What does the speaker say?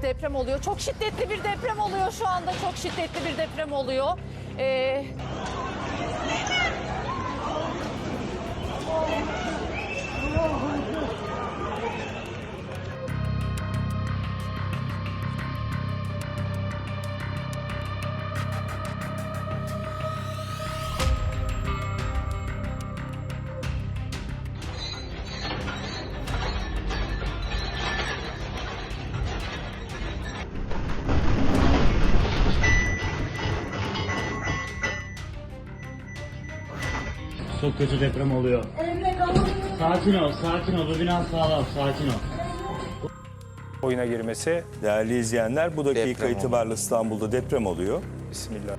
Evet, deprem oluyor. Çok şiddetli bir deprem oluyor şu anda. Çok şiddetli bir deprem oluyor. Çok kötü deprem oluyor. Sakin ol, sakin ol. Bu bina sağlam, sakin ol. Oyuna girmesi. Değerli izleyenler, bu dakika Deprem itibariyle İstanbul'da deprem oluyor. Bismillah.